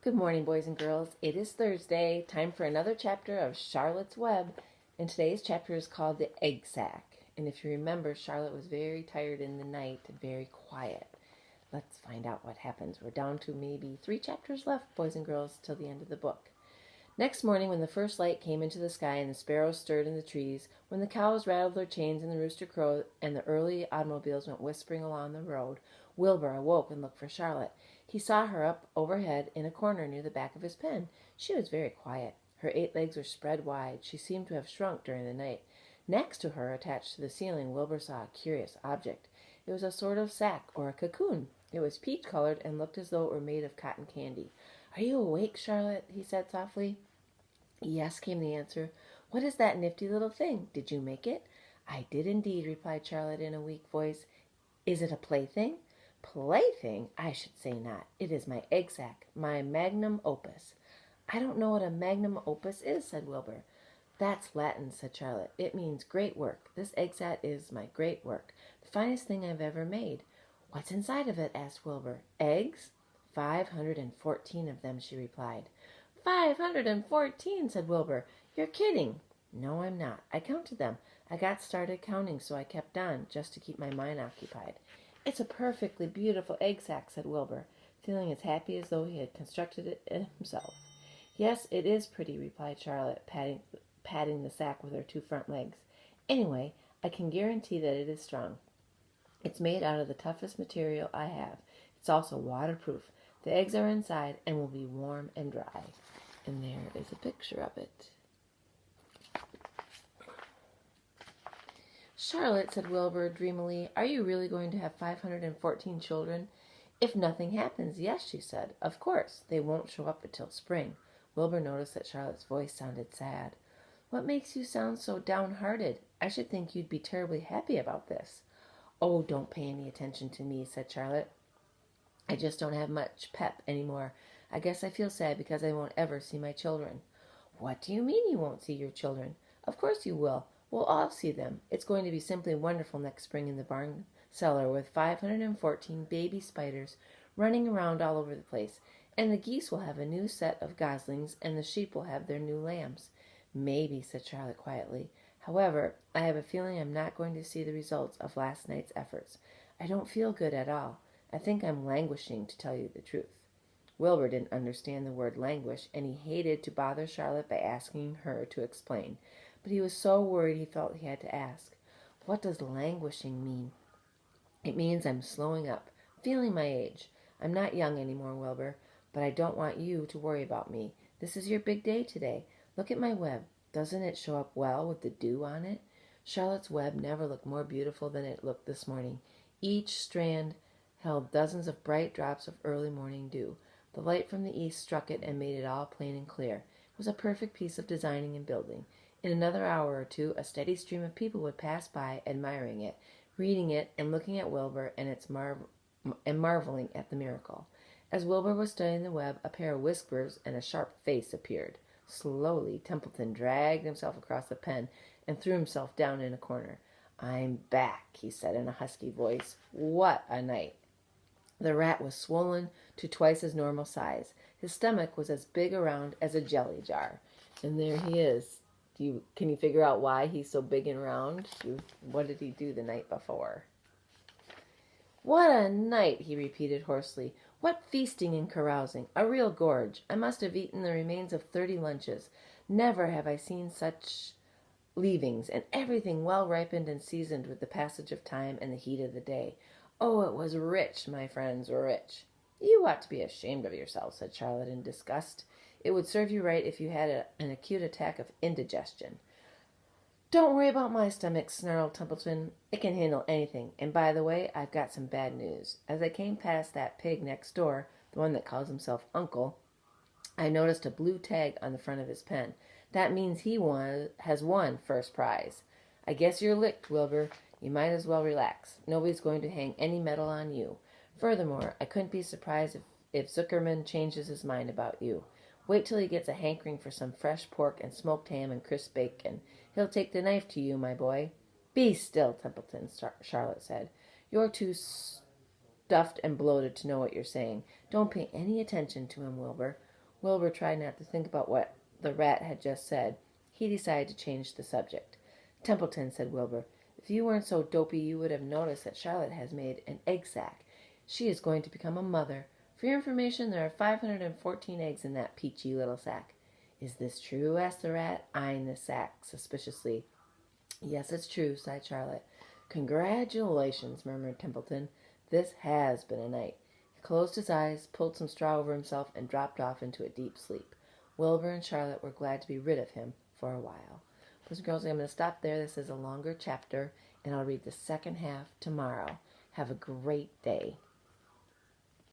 Good morning, boys and girls. It is Thursday, time for another chapter of Charlotte's Web, and today's chapter is called The Egg Sack. And if you remember, Charlotte was very tired in the night and very quiet. Let's find out what happens. We're down to maybe 3 chapters left, boys and girls, till the end of the book. Next morning, when the first light came into the sky and the sparrows stirred in the trees, when the cows rattled their chains and the rooster crowed and the early automobiles went whispering along the road, Wilbur awoke and looked for Charlotte. He saw her up overhead in a corner near the back of his pen. She was very quiet. Her 8 legs were spread wide. She seemed to have shrunk during the night. Next to her, attached to the ceiling, Wilbur saw a curious object. It was a sort of sack or a cocoon. It was peach-colored and looked as though it were made of cotton candy. "Are you awake, Charlotte?" he said softly. "Yes," came the answer. "What is that nifty little thing? Did you make it?" "I did indeed," replied Charlotte in a weak voice. "Is it a plaything?" "Plaything? I should say not. It is my egg sack, my magnum opus." "I don't know what a magnum opus is," said Wilbur. "That's Latin," said Charlotte. "It means great work. This egg sack is my great work, the finest thing I've ever made." "What's inside of it?" asked Wilbur. "Eggs?" 514 of them," she replied. 514, said Wilbur. "You're kidding." "No, I'm not. I counted them. I got started counting, so I kept on, just to keep my mind occupied." "It's a perfectly beautiful egg sack," said Wilbur, feeling as happy as though he had constructed it himself. "Yes, it is pretty," replied Charlotte, patting the sack with her 2 front legs. "Anyway, I can guarantee that it is strong. It's made out of the toughest material I have. It's also waterproof. The eggs are inside and will be warm and dry." And there is a picture of it. "Charlotte," said Wilbur dreamily, "are you really going to have 514 children?" "If nothing happens, yes," she said. "Of course, they won't show up until spring." Wilbur noticed that Charlotte's voice sounded sad. "What makes you sound so downhearted? I should think you'd be terribly happy about this." "Oh, don't pay any attention to me," said Charlotte. "I just don't have much pep anymore. I guess I feel sad because I won't ever see my children." "What do you mean you won't see your children?" "Of course you will. We'll all see them. It's going to be simply wonderful next spring in the barn cellar with 514 baby spiders running around all over the place. And the geese will have a new set of goslings, and the sheep will have their new lambs." "Maybe," said Charlotte quietly. "However, I have a feeling I'm not going to see the results of last night's efforts. I don't feel good at all. I think I'm languishing, to tell you the truth." Wilbur didn't understand the word languish, and he hated to bother Charlotte by asking her to explain. But he was so worried he felt he had to ask. "What does languishing mean?" "It means I'm slowing up, feeling my age. I'm not young anymore, Wilbur, but I don't want you to worry about me. This is your big day today. Look at my web. Doesn't it show up well with the dew on it?" Charlotte's web never looked more beautiful than it looked this morning. Each strand held dozens of bright drops of early morning dew. The light from the east struck it and made it all plain and clear. It was a perfect piece of designing and building. In another hour or two, a steady stream of people would pass by, admiring it, reading it, and looking at Wilbur and marveling at the miracle. As Wilbur was studying the web, a pair of whiskers and a sharp face appeared. Slowly, Templeton dragged himself across the pen and threw himself down in a corner. "I'm back," he said in a husky voice. "What a night!" The rat was swollen to twice his normal size. His stomach was as big around as a jelly jar. And there he is. Can you figure out why he's so big and round? What did he do the night before? "What a night," he repeated hoarsely. "What feasting and carousing. A real gorge. I must have eaten the remains of 30 lunches. Never have I seen such leavings, and everything well ripened and seasoned with the passage of time and the heat of the day. Oh, it was rich, my friends, rich." "You ought to be ashamed of yourself," said Charlotte in disgust. "It would serve you right if you had an acute attack of indigestion." "Don't worry about my stomach," snarled Templeton. "It can handle anything. And by the way, I've got some bad news. As I came past that pig next door, the one that calls himself Uncle, I noticed a blue tag on the front of his pen. That means he has won first prize. I guess you're licked, Wilbur. You might as well relax. Nobody's going to hang any medal on you. Furthermore, I couldn't be surprised if Zuckerman changes his mind about you. Wait till he gets a hankering for some fresh pork and smoked ham and crisp bacon. He'll take the knife to you, my boy." "Be still, Templeton," Charlotte said. "You're too stuffed and bloated to know what you're saying. Don't pay any attention to him, Wilbur." Wilbur tried not to think about what the rat had just said. He decided to change the subject. Templeton, said Wilbur, if you weren't so dopey you would have noticed that Charlotte has made an egg sack. She is going to become a mother. For your information, there are 514 eggs in that peachy little sack. Is this true? Asked the rat, eyeing the sack suspiciously. Yes, it's true, sighed Charlotte. Congratulations, murmured Templeton. This has been a night. He closed his eyes, pulled some straw over himself, and dropped off into a deep sleep. Wilbur and Charlotte were glad to be rid of him for a while. Boys and girls, I'm going to stop there. This is a longer chapter, and I'll read the second half tomorrow. Have a great day.